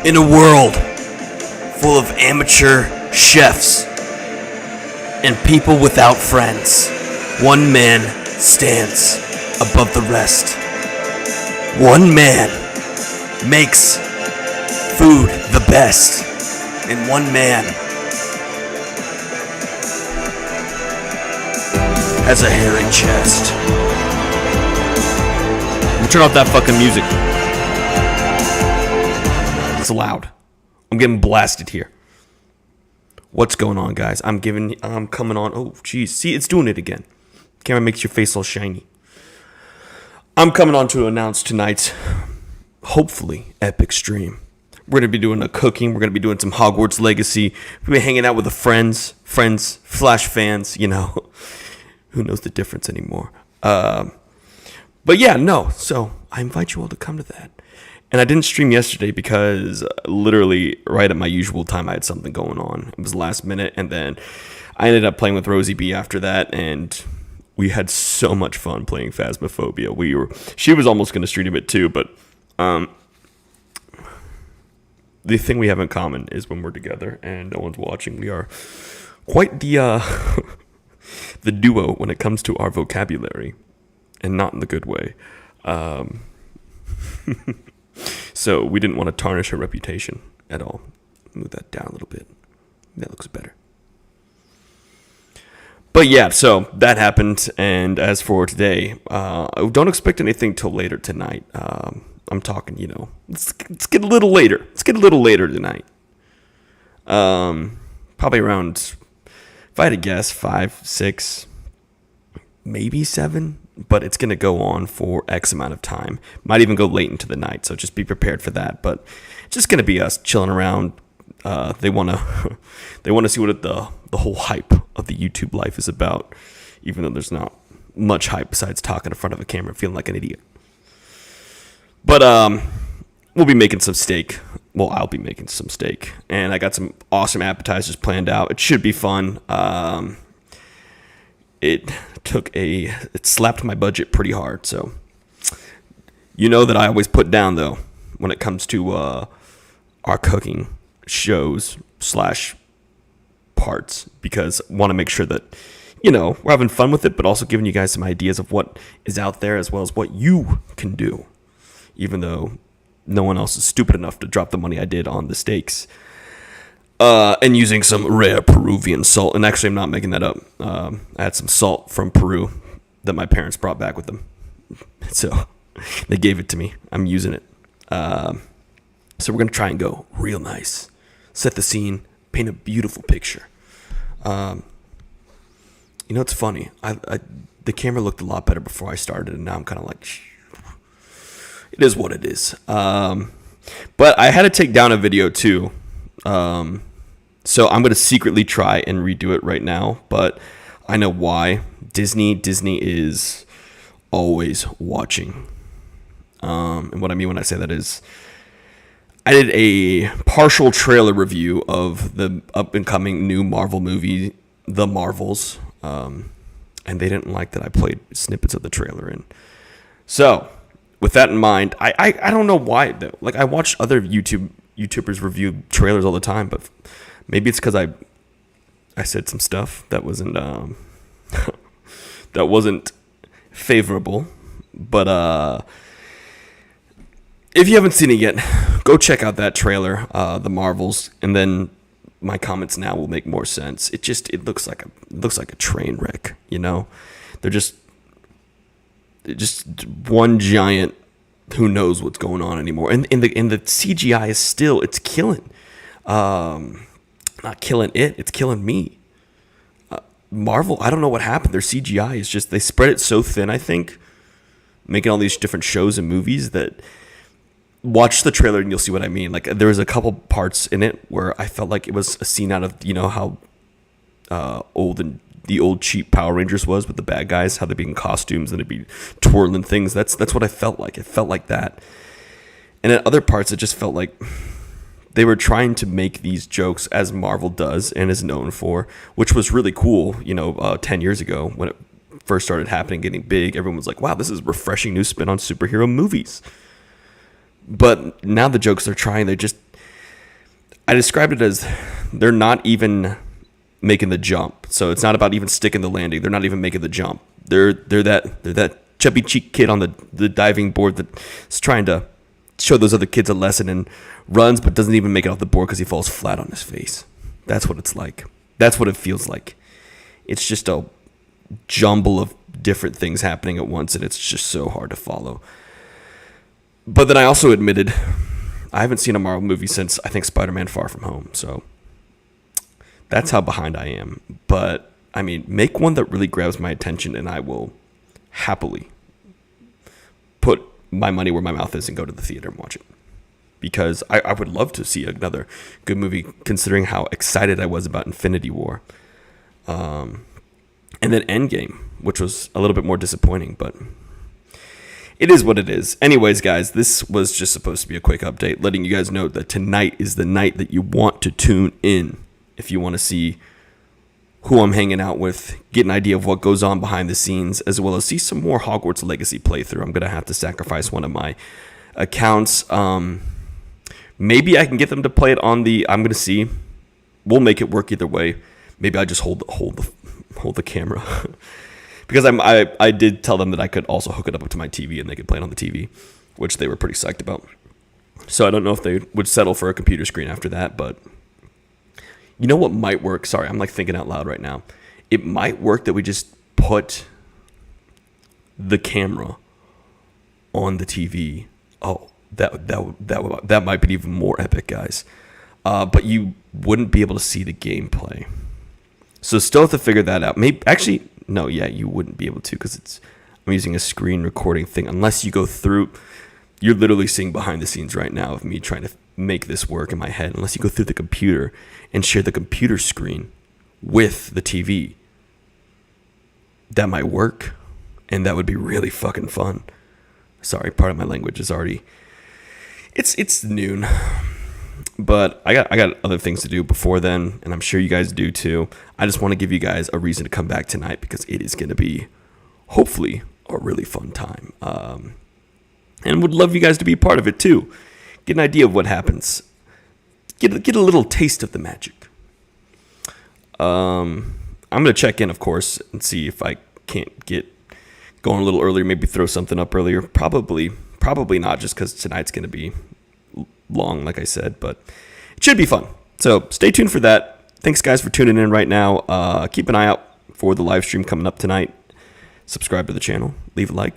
In a world full of amateur chefs and people without friends, one man stands above the rest. One man makes food the best, and one man has a hairy chest. Turn off that fucking music. It's loud. I'm getting blasted here. What's going on, guys? I'm coming on. Oh, jeez. See, it's doing it again. Camera makes your face all shiny. I'm coming on to announce tonight's, hopefully, epic stream. We're going to be doing a cooking. We're going to be doing some Hogwarts Legacy. We're going to be hanging out with the friends, Flash fans, you know. Who knows the difference anymore? But yeah, no. So I invite you all to come to that. And I didn't stream yesterday because literally right at my usual time I had something going on. It was last minute, and then I ended up playing with Rosie B after that, and we had so much fun playing Phasmophobia. She was almost going to stream it too, but the thing we have in common is when we're together and no one's watching, we are quite the the duo when it comes to our vocabulary, and not in the good way. So we didn't want to tarnish her reputation at all. Move that down a little bit. That looks better. But yeah, so that happened. And as for today, don't expect anything till later tonight. I'm talking, let's get a little later. Let's get a little later tonight. Probably around, if I had to guess, 5, 6, maybe 7. But it's going to go on for X amount of time. Might even go late into the night, so just be prepared for that. But it's just going to be us chilling around. They want to see what the whole hype of the YouTube life is about, even though there's not much hype besides talking in front of a camera and feeling like an idiot. But we'll be making some steak. Well, I'll be making some steak. And I got some awesome appetizers planned out. It should be fun. It slapped my budget pretty hard, so you know that I always put down, though, when it comes to our cooking shows / parts, because I want to make sure that, we're having fun with it, but also giving you guys some ideas of what is out there as well as what you can do, even though no one else is stupid enough to drop the money I did on the steaks. And using some rare Peruvian salt. And actually, I'm not making that up. I had some salt from Peru that my parents brought back with them. So they gave it to me. I'm using it. So we're going to try and go real nice. Set the scene. Paint a beautiful picture. It's funny. The camera looked a lot better before I started. And now I'm kind of like, it is what it is. But I had to take down a video too. So I'm going to secretly try and redo it right now, but I know why. Disney is always watching. And what I mean when I say that is, I did a partial trailer review of the up-and-coming new Marvel movie, The Marvels, and they didn't like that I played snippets of the trailer in. So, with that in mind, I don't know why, though. Like, I watched other YouTubers review trailers all the time, but maybe it's because I said some stuff that wasn't that wasn't favorable. But if you haven't seen it yet, go check out that trailer, The Marvels, and then my comments now will make more sense. It looks like a train wreck, They're just one giant. Who knows what's going on anymore? And the CGI is still, it's killing. Not killing it, it's killing me. Marvel, I don't know what happened. Their CGI is just, they spread it so thin, I think, making all these different shows and movies that, watch the trailer and you'll see what I mean. Like, there was a couple parts in it where I felt like it was a scene out of, how the old cheap Power Rangers was with the bad guys, how they'd be in costumes and they'd be twirling things. That's what I felt like. It felt like that. And at other parts, it just felt like they were trying to make these jokes as Marvel does and is known for, which was really cool, 10 years ago when it first started happening, getting big. Everyone was like, wow, this is a refreshing new spin on superhero movies. But now the jokes they're trying, I described it as they're not even making the jump. So it's not about even sticking the landing. They're not even making the jump. They're that chubby cheek kid on the diving board that's trying to show those other kids a lesson and runs but doesn't even make it off the board because he falls flat on his face. That's what it's like. That's what it feels like. It's just a jumble of different things happening at once, and it's just so hard to follow. But then I also admitted I haven't seen a Marvel movie since, I think, Spider-Man Far From Home. So that's how behind I am. But, I mean, make one that really grabs my attention, and I will happily put my money where my mouth is and go to the theater and watch it. Because I would love to see another good movie, considering how excited I was about Infinity War. And then Endgame, which was a little bit more disappointing, but it is what it is. Anyways, guys, this was just supposed to be a quick update, letting you guys know that tonight is the night that you want to tune in if you want to see who I'm hanging out with, get an idea of what goes on behind the scenes, as well as see some more Hogwarts Legacy playthrough. I'm going to have to sacrifice one of my accounts. Maybe I can get them to play it on I'm going to see. We'll make it work either way. Maybe I just hold the camera. Because I did tell them that I could also hook it up to my TV and they could play it on the TV, which they were pretty psyched about. So I don't know if they would settle for a computer screen after that, but you know what might work? Sorry, I'm like thinking out loud right now. It might work that we just put the camera on the TV. Oh, that might be even more epic, guys. But you wouldn't be able to see the gameplay. So still have to figure that out. Maybe actually, no, yeah, you wouldn't be able to because I'm using a screen recording thing. Unless you go through, you're literally seeing behind the scenes right now of me trying to make this work in my head. Unless you go through the computer and share the computer screen with the TV, that might work, and that would be really fucking fun. Sorry, part of my language is already. It's noon. But I got other things to do before then, and I'm sure you guys do too. I just want to give you guys a reason to come back tonight because it is going to be, hopefully, a really fun time. And would love you guys to be a part of it too. Get an idea of what happens. Get a little taste of the magic. I'm going to check in, of course, and see if I can't get going a little earlier. Maybe throw something up earlier. Probably not, just because tonight's going to be long, like I said, but it should be fun. So stay tuned for that. Thanks, guys, for tuning in right now. Keep an eye out for the live stream coming up tonight. Subscribe to the channel, leave a like,